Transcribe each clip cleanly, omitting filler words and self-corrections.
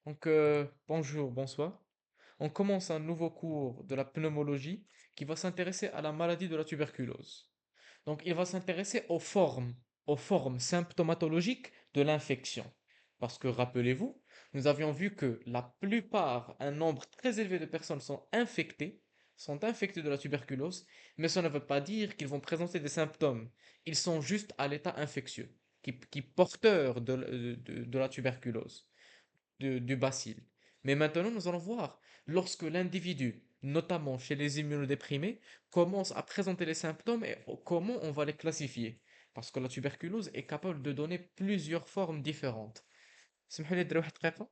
Bonjour, bonsoir. On commence un nouveau cours de la pneumologie qui va s'intéresser à la maladie de la tuberculose. Donc, il va s'intéresser aux formes symptomatologiques de l'infection. Parce que, rappelez-vous, nous avions vu que la plupart, un nombre très élevé de personnes sont infectées de la tuberculose, mais ça ne veut pas dire qu'ils vont présenter des symptômes. Ils sont juste à l'état infectieux, qui porteurs de la tuberculose du bacille. Mais maintenant, nous allons voir, lorsque l'individu, notamment chez les immunodéprimés, commence à présenter les symptômes et comment on va les classifier. Parce que la tuberculose est capable de donner plusieurs formes différentes. سمحوا لي ندير واحد الدقيقة.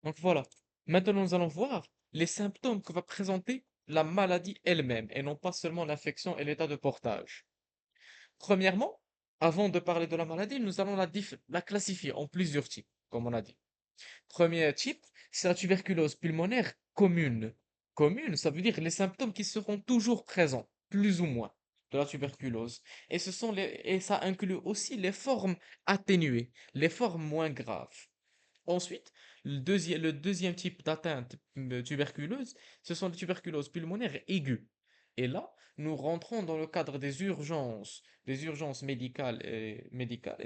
Donc voilà. Maintenant, nous allons voir les symptômes que va présenter la maladie elle-même et non pas seulement l'infection et l'état de portage. Premièrement, avant de parler de la maladie, nous allons la classifier en plusieurs types, comme on a dit. Premier type, c'est la tuberculose pulmonaire commune. Commune, ça veut dire les symptômes qui seront toujours présents, plus ou moins, de la tuberculose. Et ça inclut aussi les formes atténuées, les formes moins graves. Ensuite, le deuxième type d'atteinte tuberculeuse, ce sont les tuberculoses pulmonaires aiguës. Et là, nous rentrons dans le cadre des urgences médicales, et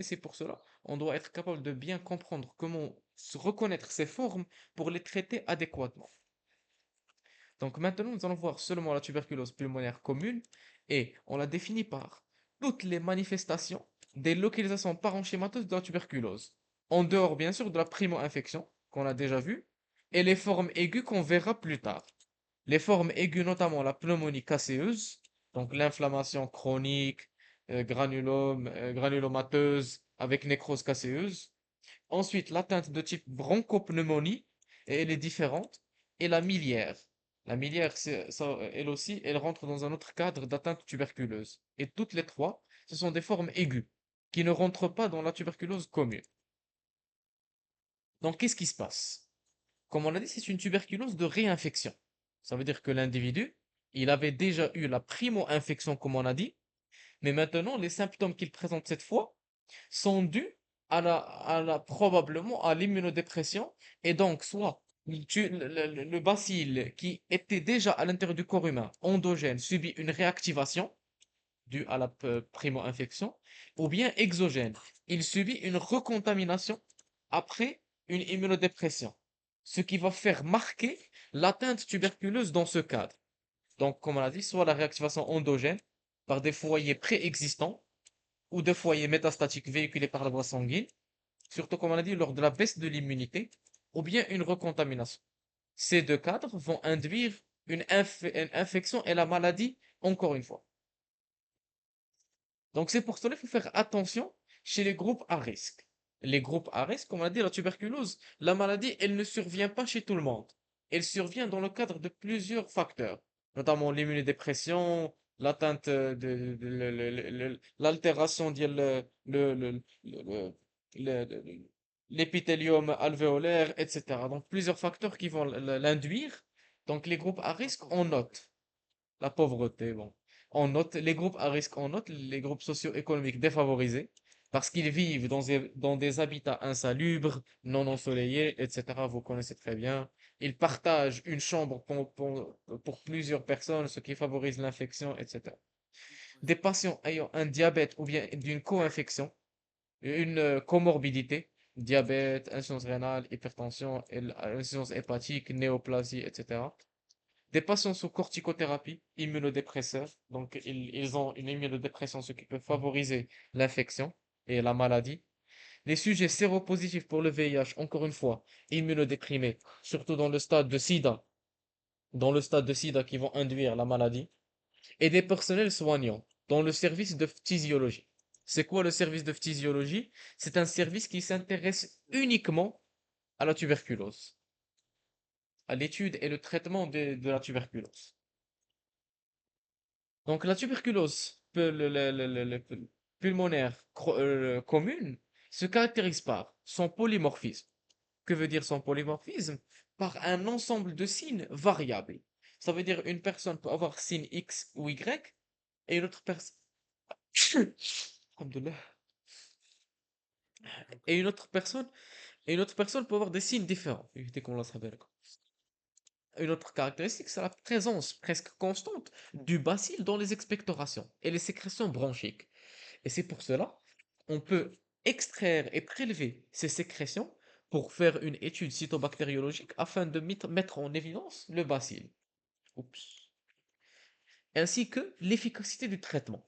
c'est pour cela on doit être capable de bien comprendre comment reconnaître ces formes pour les traiter adéquatement. Donc maintenant, nous allons voir seulement la tuberculose pulmonaire commune et on la définit par toutes les manifestations des localisations parenchymateuses de la tuberculose, en dehors bien sûr de la primo-infection qu'on a déjà vue et les formes aiguës qu'on verra plus tard. Les formes aiguës, notamment la pneumonie caséeuse, donc l'inflammation chronique, granulomateuse avec nécrose caséeuse. Ensuite, l'atteinte de type bronchopneumonie, et elle est différente, et la miliaire. La miliaire, elle aussi, elle rentre dans un autre cadre d'atteinte tuberculeuse. Et toutes les trois, ce sont des formes aiguës, qui ne rentrent pas dans la tuberculose commune. Donc, qu'est-ce qui se passe? Comme on l'a dit, c'est une tuberculose de réinfection. Ça veut dire que l'individu, il avait déjà eu la primo-infection, comme on a dit, mais maintenant, les symptômes qu'il présente cette fois sont dus probablement à l'immunodépression, et donc soit le bacille qui était déjà à l'intérieur du corps humain, endogène, subit une réactivation due à la primo-infection, ou bien exogène, il subit une recontamination après une immunodépression, ce qui va faire marquer l'atteinte tuberculeuse dans ce cadre. Donc, comme on a dit, soit la réactivation endogène par des foyers préexistants, ou de foyers métastatiques véhiculés par la voie sanguine, surtout comme on a dit lors de la baisse de l'immunité, ou bien une recontamination. Ces deux cadres vont induire une infection et la maladie encore une fois. Donc c'est pour cela qu'il faut faire attention chez les groupes à risque. Les groupes à risque, comme on a dit, la tuberculose, la maladie, elle ne survient pas chez tout le monde. Elle survient dans le cadre de plusieurs facteurs, notamment l'immunodépression, l'atteinte l'altération de l'épithélium alvéolaire, etc. Donc plusieurs facteurs qui vont l'induire. Donc les groupes à risque, on note la pauvreté, bon. On note les groupes à risque, on note les groupes socio-économiques défavorisés parce qu'ils vivent dans des habitats insalubres, non ensoleillés, etc. Vous connaissez très bien. Ils partagent une chambre pour plusieurs personnes, ce qui favorise l'infection, etc. Des patients ayant un diabète ou bien d'une co-infection, une comorbidité, diabète, insuffisance rénale, hypertension, insuffisance hépatique, néoplasie, etc. Des patients sous corticothérapie, immunodépresseurs, donc ils ont une immunodépression, ce qui peut favoriser l'infection et la maladie. Les sujets séropositifs pour le VIH, encore une fois, immunodéprimés, surtout dans le stade de SIDA qui vont induire la maladie, et des personnels soignants dans le service de physiologie. C'est quoi le service de physiologie? C'est un service qui s'intéresse uniquement à la tuberculose, à l'étude et le traitement de la tuberculose. Donc la tuberculose pulmonaire commune se caractérise par son polymorphisme. Que veut dire son polymorphisme? Par un ensemble de signes variables. Ça veut dire une personne peut avoir signe X ou Y et une autre personne. Alhamdoulilah. Et une autre personne peut avoir des signes différents. Évitez qu'on la bien. Une autre caractéristique, c'est la présence presque constante du bacille dans les expectorations et les sécrétions bronchiques. Et c'est pour cela, on peut extraire et prélever ces sécrétions pour faire une étude cytobactériologique afin de mettre en évidence le bacille. Oups. Ainsi que l'efficacité du traitement.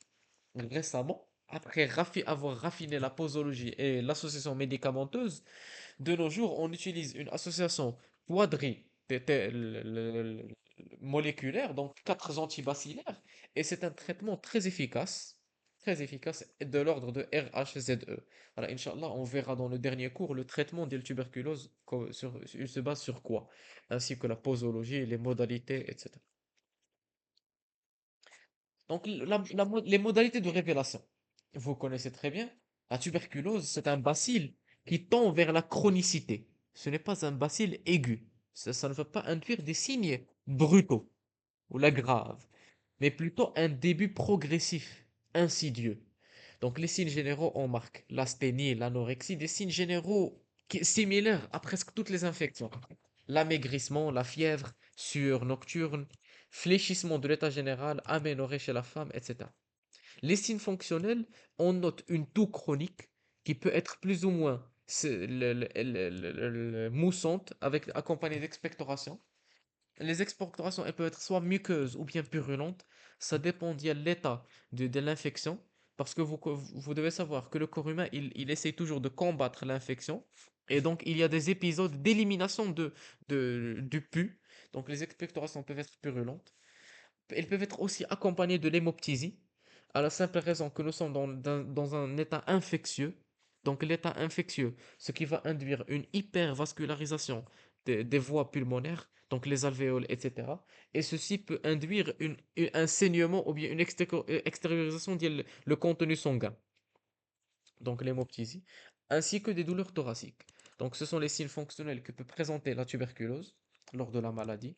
Récemment, après avoir raffiné la posologie et l'association médicamenteuse, de nos jours, on utilise une association moléculaire, donc quatre antibacillaires, et c'est un traitement très efficace, de l'ordre de RHZE. Voilà, Inch'Allah, on verra dans le dernier cours le traitement de la tuberculose, il se base sur quoi, ainsi que la posologie, les modalités, etc. Donc, les modalités de révélation. Vous connaissez très bien. La tuberculose, c'est un bacille qui tend vers la chronicité. Ce n'est pas un bacille aigu. Ça ne va pas induire des signes brutaux ou la grave, mais plutôt un début progressif, insidieux. Donc, les signes généraux, on marque l'asthénie, l'anorexie, des signes généraux similaires à presque toutes les infections. L'amaigrissement, la fièvre, sueur nocturne, fléchissement de l'état général, aménorrhée chez la femme, etc. Les signes fonctionnels, on note une toux chronique qui peut être plus ou moins moussante, accompagnée d'expectoration. Les expectorations, elles peuvent être soit muqueuses ou bien purulentes. Ça dépend de l'état de l'infection. Parce que vous devez savoir que le corps humain, il essaie toujours de combattre l'infection. Et donc, il y a des épisodes d'élimination du pus. Donc, les expectorations peuvent être purulentes. Elles peuvent être aussi accompagnées de l'hémoptysie, à la simple raison que nous sommes dans un état infectieux. Donc l'état infectieux, ce qui va induire une hypervascularisation des voies pulmonaires, donc les alvéoles, etc. Et ceci peut induire un saignement ou bien une extériorisation le contenu sanguin, donc l'hémoptysie, ainsi que des douleurs thoraciques. Donc ce sont les signes fonctionnels que peut présenter la tuberculose lors de la maladie.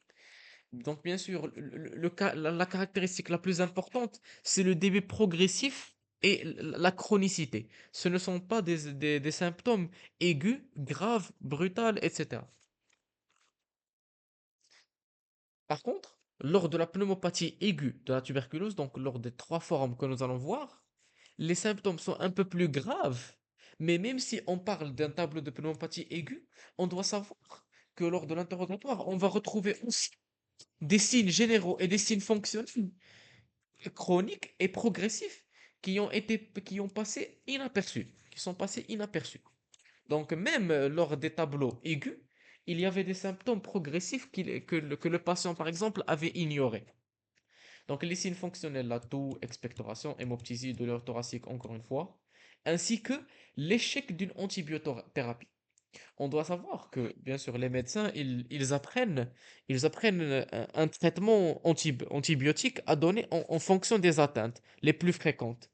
Donc, bien sûr, la caractéristique la plus importante, c'est le début progressif et la chronicité. Ce ne sont pas des symptômes aigus, graves, brutals, etc. Par contre, lors de la pneumopathie aiguë de la tuberculose, donc lors des trois formes que nous allons voir, les symptômes sont un peu plus graves. Mais même si on parle d'un tableau de pneumopathie aiguë, on doit savoir que lors de l'interrogatoire, on va retrouver aussi des signes généraux et des signes fonctionnels chroniques et progressifs qui ont passé inaperçus, qui sont passés inaperçus. Donc même lors des tableaux aigus, il y avait des symptômes progressifs que le patient, par exemple, avait ignorés. Donc les signes fonctionnels, la toux, expectoration, hémoptysie, douleur thoracique, encore une fois, ainsi que l'échec d'une antibiothérapie. On doit savoir que, bien sûr, les médecins, ils apprennent un traitement antibiotique à donner en fonction des atteintes les plus fréquentes.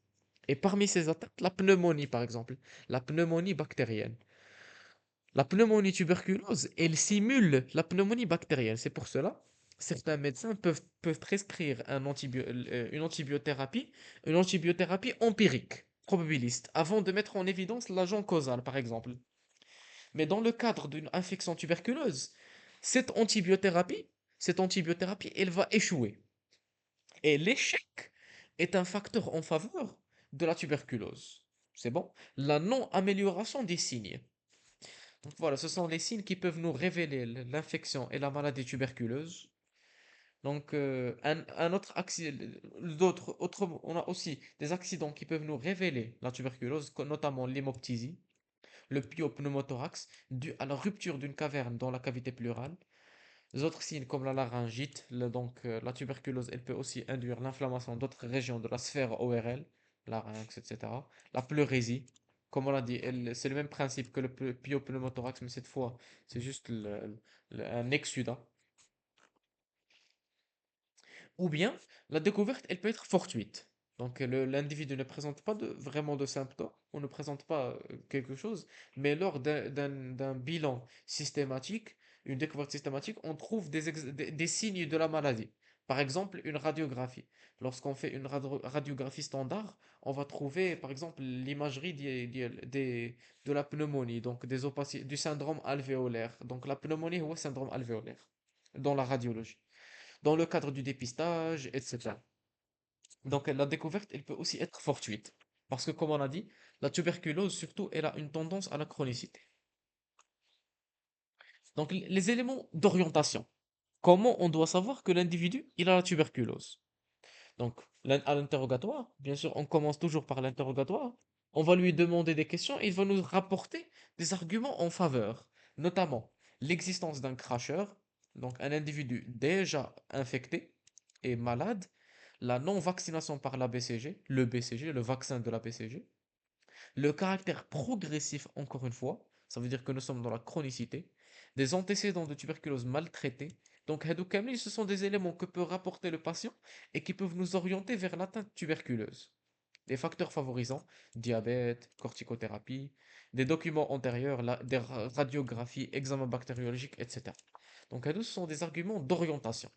Et parmi ces atteintes, la pneumonie, par exemple, la pneumonie bactérienne. La pneumonie tuberculose, elle simule la pneumonie bactérienne. C'est pour cela, certains médecins peuvent prescrire une antibiothérapie empirique, probabiliste, avant de mettre en évidence l'agent causal, par exemple. Mais dans le cadre d'une infection tuberculeuse, cette antibiothérapie, cette antibiothérapie, elle va échouer. Et l'échec est un facteur en faveur de la tuberculose. C'est bon? La non-amélioration des signes. Donc voilà, ce sont les signes qui peuvent nous révéler l'infection et la maladie tuberculeuse. Donc, un autre accident, on a aussi des accidents qui peuvent nous révéler la tuberculose, notamment l'hémoptysie, le pyopneumothorax, dû à la rupture d'une caverne dans la cavité pleurale. Les autres signes comme la laryngite, la tuberculose, elle peut aussi induire l'inflammation d'autres régions de la sphère ORL, larynx, etc. La pleurésie, comme on l'a dit, c'est le même principe que le pyopneumothorax, mais cette fois, c'est juste un exsudat. Ou bien, la découverte, elle peut être fortuite. Donc, l'individu ne présente pas vraiment de symptômes, on ne présente pas quelque chose, mais lors d'un bilan systématique, une découverte systématique, on trouve des signes de la maladie. Par exemple, une radiographie. Lorsqu'on fait une radiographie standard, on va trouver, par exemple, l'imagerie de la pneumonie, donc du syndrome alvéolaire. Donc la pneumonie ou le syndrome alvéolaire dans la radiologie, dans le cadre du dépistage, etc. Donc la découverte, elle peut aussi être fortuite. Parce que, comme on a dit, la tuberculose, surtout, elle a une tendance à la chronicité. Donc les éléments d'orientation. Comment on doit savoir que l'individu, il a la tuberculose? Donc, à l'interrogatoire, bien sûr, on commence toujours par l'interrogatoire. On va lui demander des questions et il va nous rapporter des arguments en faveur, notamment l'existence d'un cracheur, donc un individu déjà infecté et malade, la non-vaccination par la BCG, le BCG, le vaccin de la BCG, le caractère progressif, encore une fois, ça veut dire que nous sommes dans la chronicité, des antécédents de tuberculose maltraités. Donc, hadou kamli, ce sont des éléments que peut rapporter le patient et qui peuvent nous orienter vers l'atteinte tuberculeuse. Des facteurs favorisants, diabète, corticothérapie, des documents antérieurs, des radiographies, examens bactériologiques, etc. Donc, hadou, ce sont des arguments d'orientation.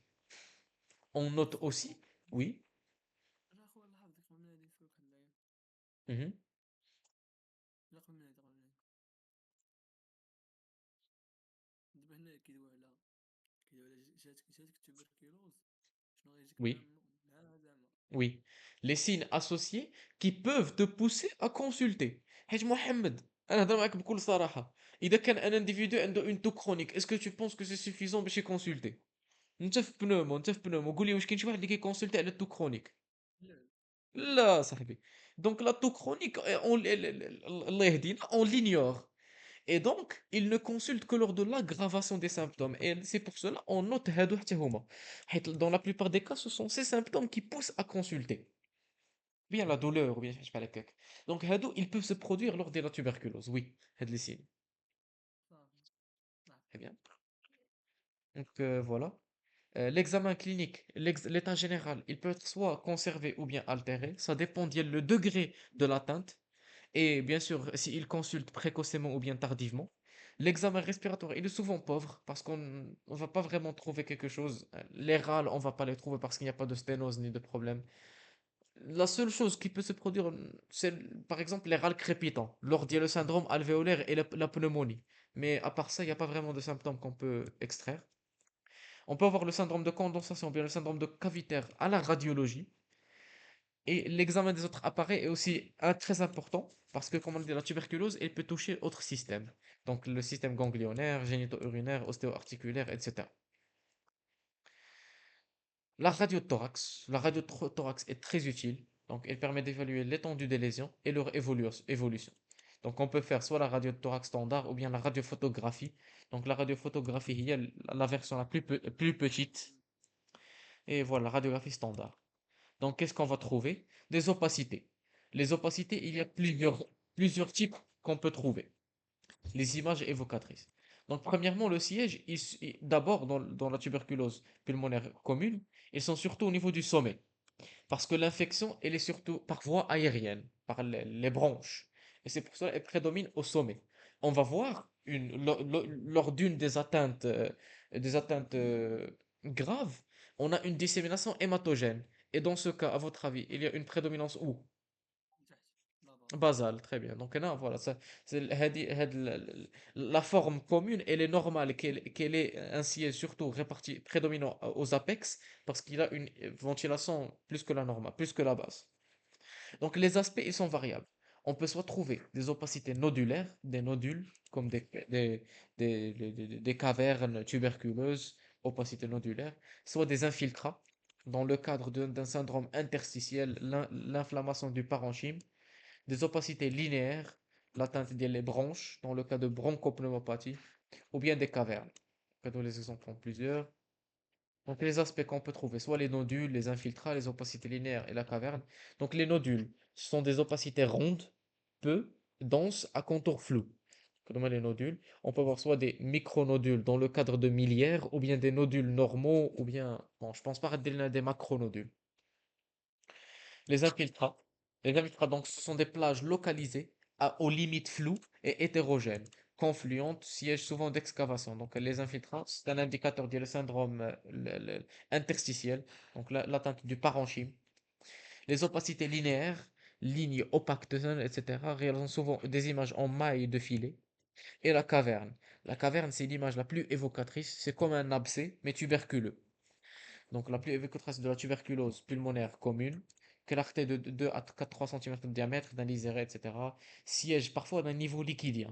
On note aussi, oui, انا اخويا لاحظت قبل ما نادي فيك هاد mhm, لا دابا هنا كيدوي على جاتك التوبركيلوز، شنو غيجيك oui. معاها زعما. Oui, les signes associés qui peuvent te pousser à consulter. حيت محمد انا هضر معاك بكل صراحة اذا كان ان individu عنده une toux chronique est-ce que tu penses que c'est suffisant باش يكونسلتي؟ انت في بنومو قول لي واش كاين شي واحد اللي كيكونسلتي على التو كرونيك؟ لا لا. لا صاحبي. دونك لا تو chronique الله يهدينا on l'ignore et donc il ne consulte que lors de l'aggravation des symptômes et c'est pour cela on note هادو حتى هما حيت dans la plupart des cas ce sont ces symptômes qui poussent à consulter bien la douleur ou bien je sais pas la caque. Donc هادو ils peuvent se produire lors de la tuberculose oui هاد les signes. صافي صافي. Très bien. Donc voilà. L'examen clinique, l'état général, il peut être soit conservé ou bien altéré. Ça dépend le degré de l'atteinte et bien sûr s'il consulte précocement ou bien tardivement. L'examen respiratoire, il est souvent pauvre parce qu'on ne va pas vraiment trouver quelque chose. Les râles, on va pas les trouver parce qu'il n'y a pas de sténose ni de problème. La seule chose qui peut se produire, c'est par exemple les râles crépitants, lors il y a le syndrome alvéolaire et la pneumonie. Mais à part ça, il n'y a pas vraiment de symptômes qu'on peut extraire. On peut avoir le syndrome de condensation, bien le syndrome de cavitaire à la radiologie. Et l'examen des autres appareils est aussi très important parce que, comme on dit, la tuberculose, elle peut toucher autres systèmes. Donc le système ganglionnaire, génito-urinaire, ostéo-articulaire, etc. La radiothorax est très utile. Donc elle permet d'évaluer l'étendue des lésions et leur évolution. Donc on peut faire soit la radiothorax standard ou bien la radiophotographie. Donc la radiophotographie, il y a la version la plus petite. Et voilà, la radiographie standard. Donc, qu'est-ce qu'on va trouver? Des opacités. Les opacités, il y a plusieurs types qu'on peut trouver. Les images évocatrices. Donc, premièrement, le siège, d'abord dans la tuberculose pulmonaire commune, ils sont surtout au niveau du sommet. Parce que l'infection, elle est surtout par voie aérienne, par les bronches. Et c'est pour cela qu'elle prédomine au sommet. On va voir lors d'une des atteintes graves, on a une dissémination hématogène. Et dans ce cas, à votre avis, il y a une prédominance où? تحت دابا. Basale, très bien. Donc là, voilà, la forme commune, elle est normale, qu'elle est ainsi surtout répartie, prédominant aux apex, parce qu'il a une ventilation plus que la normale, plus que la base. Donc les aspects, ils sont variables. On peut soit trouver des opacités nodulaires, des nodules, comme des cavernes tuberculeuses, opacité nodulaire, soit des infiltrats, dans le cadre d'un syndrome interstitiel, l'inflammation du parenchyme, des opacités linéaires, l'atteinte des bronches, dans le cas de bronchopneumopathie, ou bien des cavernes. Nous les exemples en plusieurs. Donc les aspects qu'on peut trouver, soit les nodules, les infiltrats, les opacités linéaires et la caverne. Donc les nodules, ce sont des opacités rondes, peu denses, à contour flou. Comme les nodules, on peut avoir soit des micronodules dans le cadre de miliaires, ou bien des nodules normaux, ou bien, bon, je pense pas à des macronodules. Les infiltrats. Les infiltrats, donc, ce sont des plages localisées aux limites floues et hétérogènes. confluentes siègent souvent d'excavation. Donc, les infiltrants, c'est un indicateur du syndrome interstitiel, donc l'atteinte du parenchyme. Les opacités linéaires, lignes opaques de zone, etc., réalisant souvent des images en mailles de filet. Et la caverne. La caverne, c'est l'image la plus évocatrice. C'est comme un abcès, mais tuberculeux. Donc, la plus évocatrice de la tuberculose pulmonaire commune, clarté de 2 à 3 cm de diamètre, d'un liséré, etc., siège parfois d'un niveau liquidien.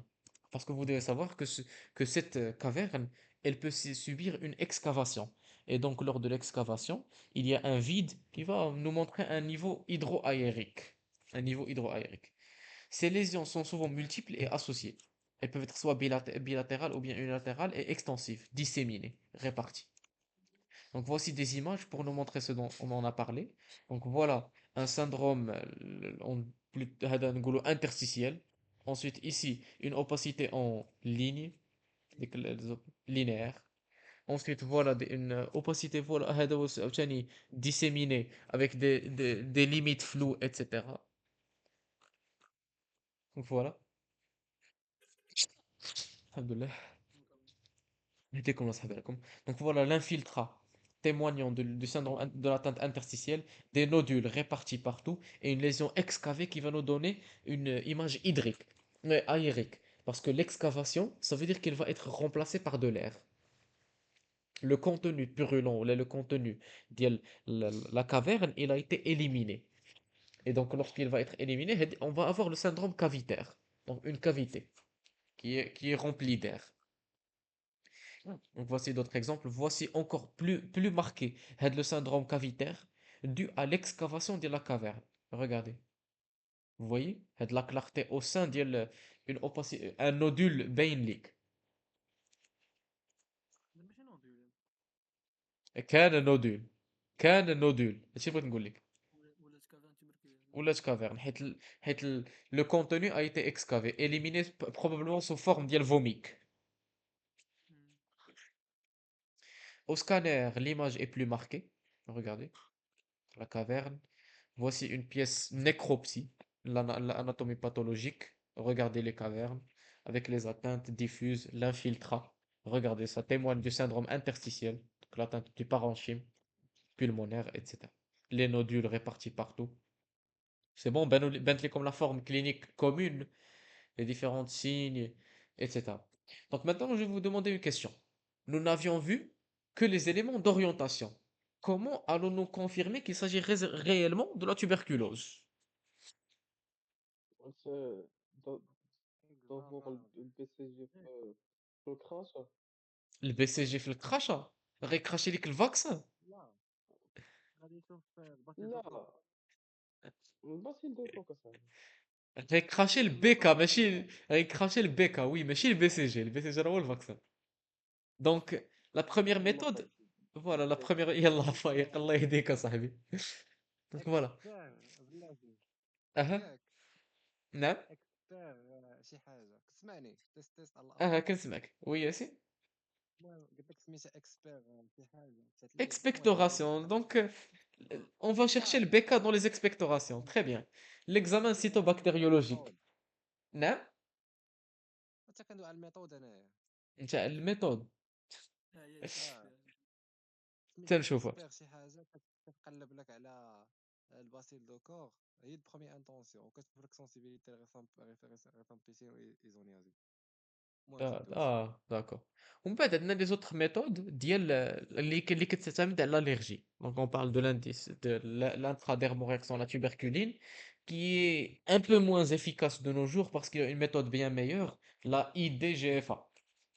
Parce que vous devez savoir que cette caverne, elle peut subir une excavation. Et donc, lors de l'excavation, il y a un vide qui va nous montrer un niveau hydroaérique. Un niveau hydroaérique. Ces lésions sont souvent multiples et associées. Elles peuvent être soit bilatérales ou bien unilatérales et extensives, disséminées, réparties. Donc voici des images pour nous montrer ce dont on en a parlé. Donc voilà un syndrome هذا نقوله interstitiel. Ensuite ici une opacité en ligne linéaire. Ensuite voilà une opacité voilà هذا هو عاوتاني disséminée avec des limites floues etc. Donc voilà. Alhamdoulilah. يديكم الله يحفظكم. Donc voilà l'infiltrat témoignant du syndrome de l'atteinte interstitielle, des nodules répartis partout et une lésion excavée qui va nous donner une image hydrique, aérique. Parce que l'excavation, ça veut dire qu'elle va être remplacée par de l'air. Le contenu purulent, ou le contenu de la caverne, il a été éliminé. Et donc lorsqu'il va être éliminé, on va avoir le syndrome cavitaire. Donc une cavité qui est remplie d'air. Donc voici d'autres exemples. Voici encore plus marqué le syndrome cavitaire dû à l'excavation de la caverne. Regardez. Vous voyez la clarté au sein d'une opacité, un nodule بين ماشي نوضيو. كان نودول كان نودول هادشي بغيت نقول لك ولا تكافان تبركيلوز. ولات كافيرن le contenu a été excavé éliminé probablement sous forme ديال vomique. Au scanner l'image est plus marquée. Regardez la caverne. Voici une pièce nécropsie, l'anatomie pathologique. Regardez les cavernes avec les atteintes diffuses, l'infiltrat. Regardez, ça témoigne du syndrome interstitiel, donc l'atteinte du parenchyme pulmonaire, etc. Les nodules répartis partout. C'est bon, Bentley comme la forme clinique commune, les différents signes, etc. Donc maintenant, je vais vous demander une question. Nous n'avions vu que les éléments d'orientation. Comment allons-nous confirmer qu'il s'agit réellement de la tuberculose? C'est d'a- d'avoir اكزاكتامون. le BCG في الكراسة. Le BCG في الكراشة غيكراشي ليك الفاكسان لا غادي يشوف الباسيل لا، دوكو. الباسيل دو كوكا صاحبي. غيكراشي الباسيل البيكا دوكو ماشي غيكراشي البيكا وي ماشي البي سي جي راه هو الفاكسان دونك لا بروميير والله ميثود فايتي. فوالا لا فايت. بروميير يلا فايق الله يهديك صاحبي دونك فوالا اكسبير بلاتي اها ياك نعم اكسبير شي حاجه كتسمعني تيست على اها الاصل. كنسمعك وي ياسين المهم قلت لك سميتها اكسبير شي حاجه نسيت ليه المهم expectoration donc on va chercher اه le BK dans les expectorations très bien l'examen cytobactériologique الميثود نعم حتى كندوي على الميثود انايا. انت الميثود ها هي اه اكسبير. سميتها تنشوفها اكسبير شي حاجه كتقلب لك على الباسيل دو كور هي بخومي انتونسيون وكتشوف لك سونسيبيليتي ريفامبيسين ايزونيازي. المهم زيد دوز. داكور ومن بعد عندنا لي زوتر ميثود ديال اللي كتعتمد على الالرجي دونك on parle de l'indice de l'intradermorex la tuberculine qui est un peu moins efficace de nos jours parce qu'il y a une méthode bien meilleure la IDGFA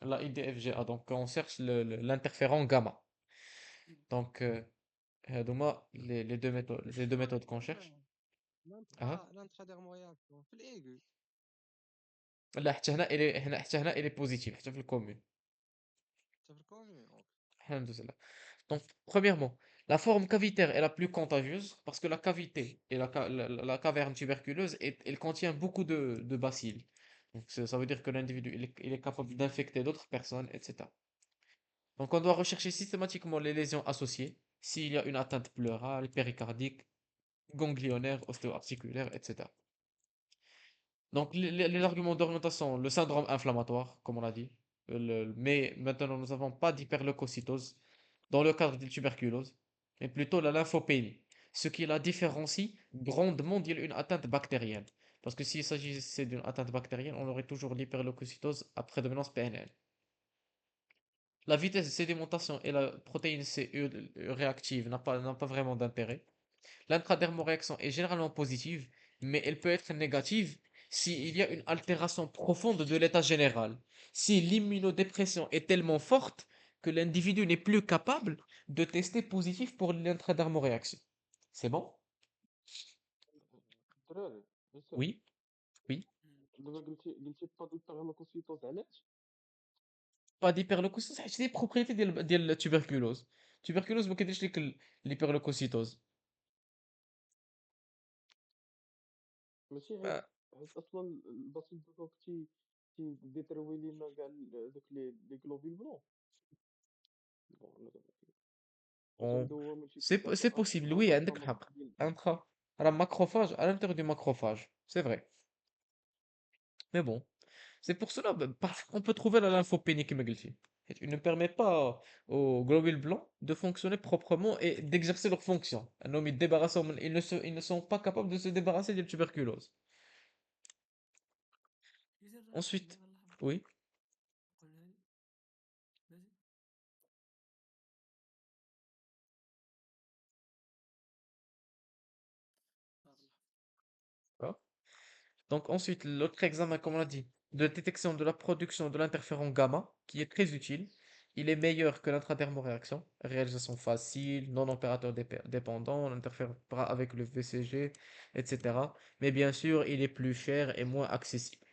la IDFGA donc on cherche l'interféron gamma donc هادوما les deux méthodes qu'on cherche اه لانترا ديرمورياكسيون في الايغو. لا حتى هنا il est positif حتى في الكومون حتى في الكومي. alhamdoulilah. Donc, premièrement, la forme cavitaire est la plus contagieuse parce que la cavité et la caverne tuberculeuse, elle contient beaucoup de bacilles. Donc, ça veut dire que l'individu il est capable d'infecter d'autres personnes, etc. Donc, on doit rechercher systématiquement les lésions associées, s'il y a une atteinte pleurale, péricardique, ganglionnaire, ostéo-articulaire, etc. Donc, les arguments d'orientation, le syndrome inflammatoire, comme on l'a dit. Mais maintenant, nous n'avons pas d'hyperleucocytose dans le cadre de tuberculose, mais plutôt la lymphopénie. Ce qui la différencie grandement d'une atteinte bactérienne. Parce que s'il s'agissait d'une atteinte bactérienne, on aurait toujours l'hyperleucocytose à prédominance PNL. La vitesse de sédimentation et la protéine C réactive n'a pas vraiment d'intérêt. L'intradermoréaction est généralement positive, mais elle peut être négative s'il y a une altération profonde de l'état général. Si l'immunodépression est tellement forte que l'individu n'est plus capable de tester positif pour l'intradermoréaction. C'est bon? الدراري ياسر Oui, oui. دابا قلتي با ديبيرلوكوسيتوز علاش؟ Pas d'hyperleucocytose, c'est des propriétés ديال la tuberculose. Tuberculose ما كيديرش لك l'hyperleucocytose. ماشي حيت آه، اصلا الباسيل دوكا تيديتروي لينا كاع دوك لي غلوبيل بلون. بون انا دابا واش on- عنده هو c'est مولتيبليكاسيون possible, oui, عندك حق. انفلاماتوار Intra, la macrophage à l'intérieur du macrophage, c'est vrai. Mais bon. C'est pour cela, parfois, on peut trouver la lymphopénie comme je l'ai. Il ne permet pas aux globules blancs de fonctionner proprement et d'exercer leurs fonctions. Un homme, ils ne sont pas capables de se débarrasser de la tuberculose. ياسر Ensuite, دابا اللحظة oui, قولها لي ماشي. اللحظة. hein. Donc ensuite, l'autre examen, comme on a dit, de détection de la production de l'interféron gamma, qui est très utile. Il est meilleur que l'intradermoréaction. Réalisation facile, non opérateur dépendant, on interfère pas avec le VCG, etc. Mais bien sûr, il est plus cher et moins accessible.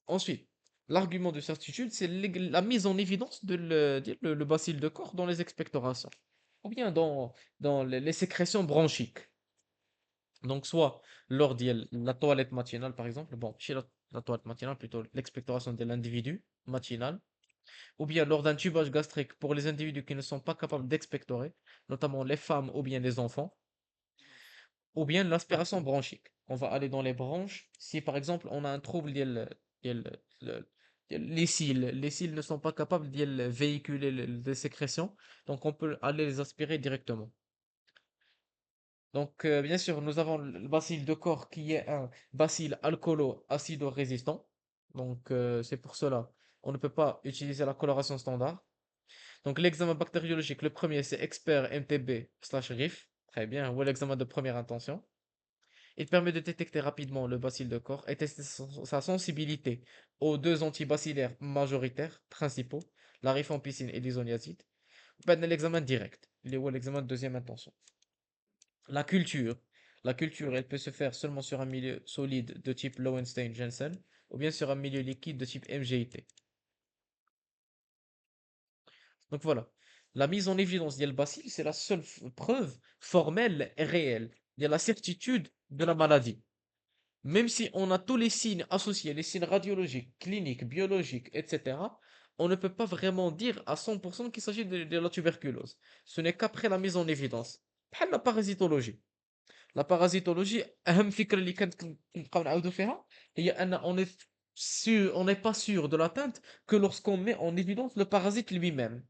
Ensuite, l'argument de certitude, c'est la mise en évidence de le bacille de corps dans les expectorations, ou bien dans les sécrétions bronchiques. Donc, soit lors de la toilette matinale, par exemple, bon, chez la toilette matinale, plutôt l'expectoration de l'individu matinal, ou bien lors d'un tubage gastrique pour les individus qui ne sont pas capables d'expectorer, notamment les femmes ou bien les enfants, ou bien l'aspiration bronchique. On va aller dans les branches. Si par exemple on a un trouble les cils ne sont pas capables de véhiculer les sécrétions, donc on peut aller les aspirer directement. Donc bien sûr, nous avons le bacille de corps qui est un bacille alcoolo-acido-résistant. Donc c'est pour cela on ne peut pas utiliser la coloration standard. Donc l'examen bactériologique, le premier c'est expert MTB/RIF. Très bien, ou l'examen de première intention. Il permet de détecter rapidement le bacille de corps et tester sa sensibilité aux deux antibacillaires majoritaires principaux, la rifampicine et l'isoniazide. Ben, l'examen direct, l'examen de deuxième intention. La culture. La culture, elle peut se faire seulement sur un milieu solide de type Lowenstein-Jensen ou bien sur un milieu liquide de type MGIT. Donc voilà. La mise en évidence du bacille, c'est la seule preuve formelle et réelle de la certitude de la maladie. Même si on a tous les signes associés, les signes radiologiques, cliniques, biologiques, etc., on ne peut pas vraiment dire à 100% qu'il s'agit de la tuberculose. Ce n'est qu'après la mise en évidence. بحال la parasitologie. La parasitologie, أهم فكرة اللي كنبقاو نعاودو فيها هي أن on n'est pas sûr de l'atteinte que lorsqu'on met en évidence le parasite lui-même.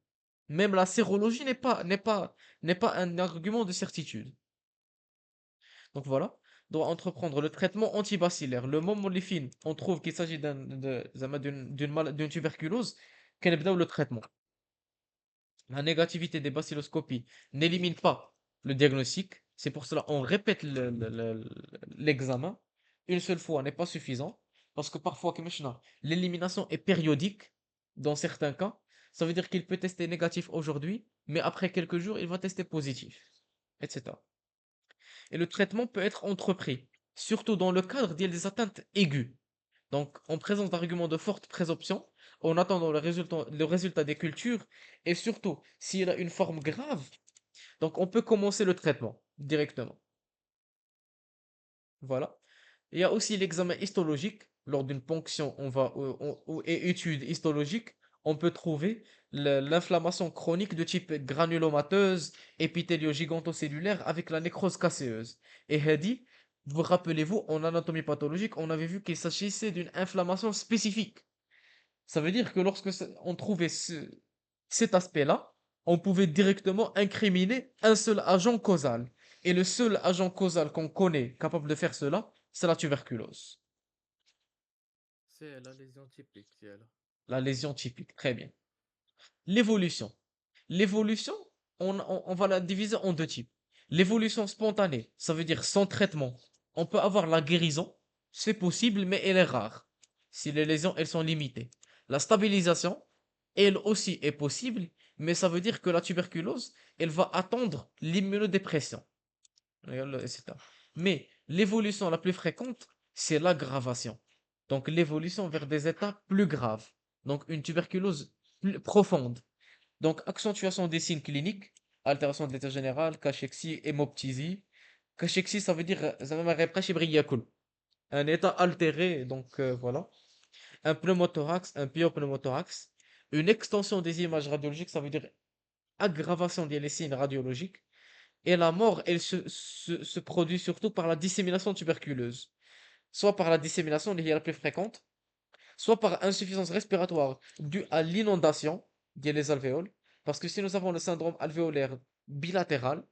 Même la sérologie n'est pas un argument de certitude. Donc voilà, doit entreprendre le traitement antibacillaire. Le moment où les films, on trouve qu'il s'agit d'une tuberculose, qu'elle le traitement. La négativité des bacilloscopies n'élimine pas le diagnostic. C'est pour cela on répète l'examen. Une seule fois n'est pas suffisant. Parce que parfois, l'élimination est périodique dans certains cas. Ça veut dire qu'il peut tester négatif aujourd'hui, mais après quelques jours, il va tester positif, etc. Et le traitement peut être entrepris, surtout dans le cadre des atteintes aiguës. Donc, en présence d'arguments de forte présomption, en attendant le résultat des cultures, et surtout s'il a une forme grave, donc on peut commencer le traitement directement. Voilà. Il y a aussi l'examen histologique. Lors d'une ponction et étude histologique, on peut trouver l'inflammation chronique de type granulomateuse, épithélio-gigantocellulaire avec la nécrose casseuse. Et هذه Vous rappelez-vous, en anatomie pathologique, on avait vu qu'il s'agissait d'une inflammation spécifique. Ça veut dire que lorsque on trouvait cet aspect-là, on pouvait directement incriminer un seul agent causal. Et le seul agent causal qu'on connaît capable de faire cela, c'est la tuberculose. C'est la lésion typique, c'est là. La lésion typique. Très bien. L'évolution. L'évolution, on va la diviser en deux types. L'évolution spontanée, ça veut dire sans traitement. On peut avoir la guérison, c'est possible, mais elle est rare. Si les lésions, elles sont limitées. La stabilisation, elle aussi est possible, mais ça veut dire que la tuberculose, elle va attendre l'immunodépression. Etc. Mais l'évolution la plus fréquente, c'est l'aggravation. Donc l'évolution vers des états plus graves. Donc une tuberculose plus profonde. Donc, accentuation des signes cliniques, altération de l'état général, cachexie, hémoptysie. Cachexie, ça veut dire un état altéré, donc voilà. Un pneumothorax, un pyopneumothorax. Une extension des images radiologiques, ça veut dire aggravation des signes radiologiques. Et la mort, elle se produit surtout par la dissémination tuberculeuse. Soit par la dissémination, qui est la plus fréquente, soit par insuffisance respiratoire due à l'inondation des alvéoles, parce que si nous avons le syndrome alvéolaire bilatéral,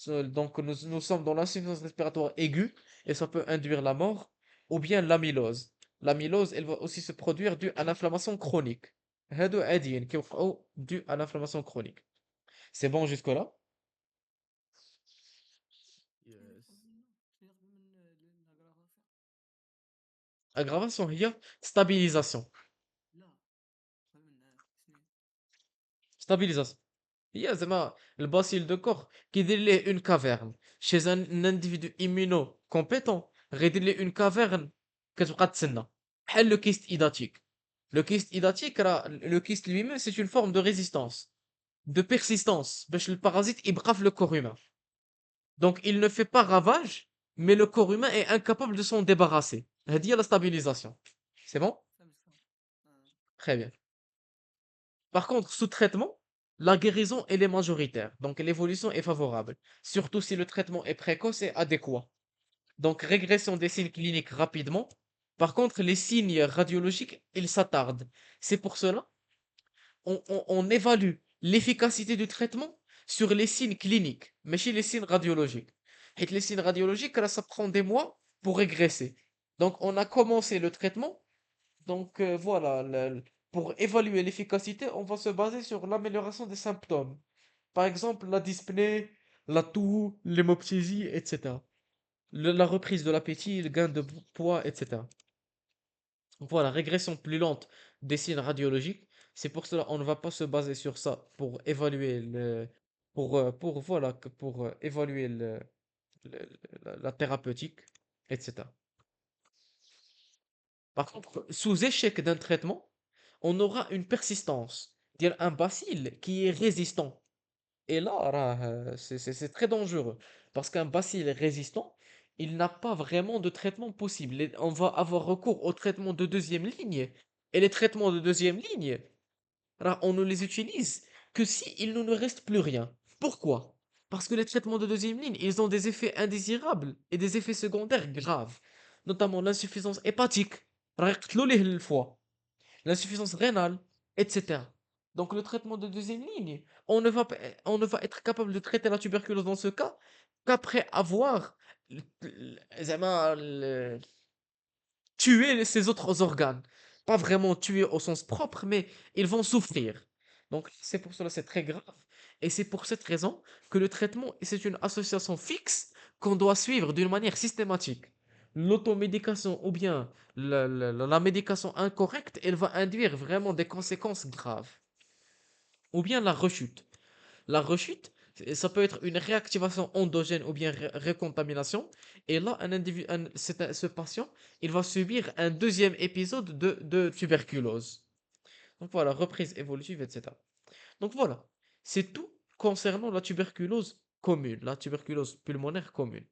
donc nous sommes dans l'insuffisance respiratoire aiguë, et ça peut induire la mort, ou bien l'amylose. L'amylose, elle va aussi se produire due à l'inflammation chronique. هادو عاديين كيوقعوا due à l'inflammation chronique. C'est bon jusque-là? Yes. شنو يقبل من الاغرافاسيون؟ Aggravation هي stabilisation. لا فهمنا سنين. Stabilisation. هي زعما الباسيل دو كور كيدير ليه اون كافيرن chez un individu immunocompétent غيدير ليه اون كافيرن كتبقى تسنى بحال لو كيست ايداتيك. لو كيست ايداتيك راه لو كيست lui même c'est une forme de résistance de persistance باش البارازيت يبقى في le corps humain. Donc il ne fait pas ravage mais le corps humain est incapable de s'en débarrasser. هذه هي la stabilisation. C'est bon? فهمت اه. Très bien. Par contre, sous traitement, la guérison, elle est majoritaire. Donc, l'évolution est favorable. Surtout si le traitement est précoce et adéquat. Donc, régression des signes cliniques rapidement. Par contre, les signes radiologiques, ils s'attardent. C'est pour cela, on évalue l'efficacité du traitement sur les signes cliniques, mais chez les signes radiologiques. Et les signes radiologiques, là, ça prend des mois pour régresser. Donc, on a commencé le traitement donc voilà, pour évaluer l'efficacité, on va se baser sur l'amélioration des symptômes. Par exemple, la dyspnée, la toux, l'hémoptysie, etc. La reprise de l'appétit, le gain de poids, etc. Donc voilà, régression plus lente des signes radiologiques. C'est pour cela on ne va pas se baser sur ça pour évaluer pour voilà pour évaluer le- la thérapeutique, etc. Par contre, sous échec d'un traitement, on aura une persistance, c'est-à-dire un bacille qui est résistant. Et là, c'est très dangereux, parce qu'un bacille résistant, il n'a pas vraiment de traitement possible. On va avoir recours aux traitements de deuxième ligne. Et les traitements de deuxième ligne, on ne les utilise que si il ne nous reste plus rien. Pourquoi? Parce que les traitements de deuxième ligne, ils ont des effets indésirables et des effets secondaires graves, notamment l'insuffisance hépatique, راه يقتلوا ليه الفوا. L'insuffisance rénale, etc. Donc le traitement de deuxième ligne, on ne va être capable de traiter la tuberculose dans ce cas qu'après avoir زعما tué ses autres organes. Pas vraiment tuer au sens propre, mais ils vont souffrir. Donc c'est pour cela c'est très grave. Et c'est pour cette raison que le traitement, c'est une association fixe qu'on doit suivre d'une manière systématique. L'automédication ou bien la médication incorrecte, elle va induire vraiment des conséquences graves. Ou bien la rechute. La rechute, ça peut être une réactivation endogène ou bien récontamination. Et là, ce patient, il va subir un deuxième épisode de tuberculose. Donc voilà, reprise évolutive, etc. Donc voilà, c'est tout concernant la tuberculose commune, la tuberculose pulmonaire commune.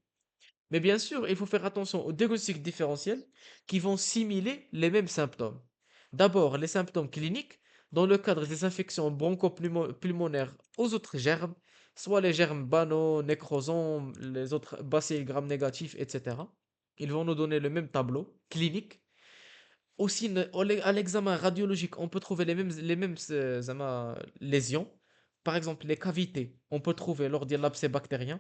Mais bien sûr, il faut faire attention aux diagnostics différentiels qui vont simuler les mêmes symptômes. D'abord, les symptômes cliniques, dans le cadre des infections bronchopulmonaires aux autres germes, soit les germes banaux, nécrosomes, les autres bacilles gram négatifs, etc. Ils vont nous donner le même tableau clinique. Aussi, à l'examen radiologique, on peut trouver les mêmes lésions. Par exemple, les cavités, on peut trouver lors de l'abcès bactérien,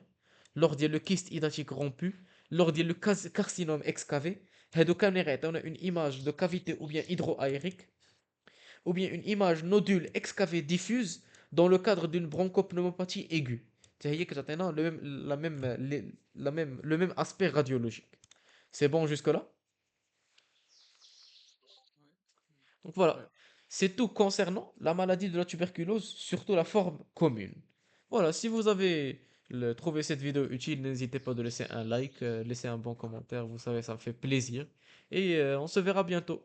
lors de le kyste hydatique rompu, lors de le carcinome excavé. هادو كاملين on a une image de cavité ou bien hydroaérique, ou bien une image nodule excavé diffuse dans le cadre d'une bronchopneumopathie aiguë. C'est que t'as le même, la même, le même aspect radiologique. C'est bon jusque-là? Ouais. Donc voilà, Ouais. c'est tout concernant la maladie de la tuberculose, surtout la forme commune. Voilà, si vous avez trouvé cette vidéo utile, n'hésitez pas de laisser un like, laisser un bon commentaire, vous savez, ça me fait plaisir. Et on se verra bientôt.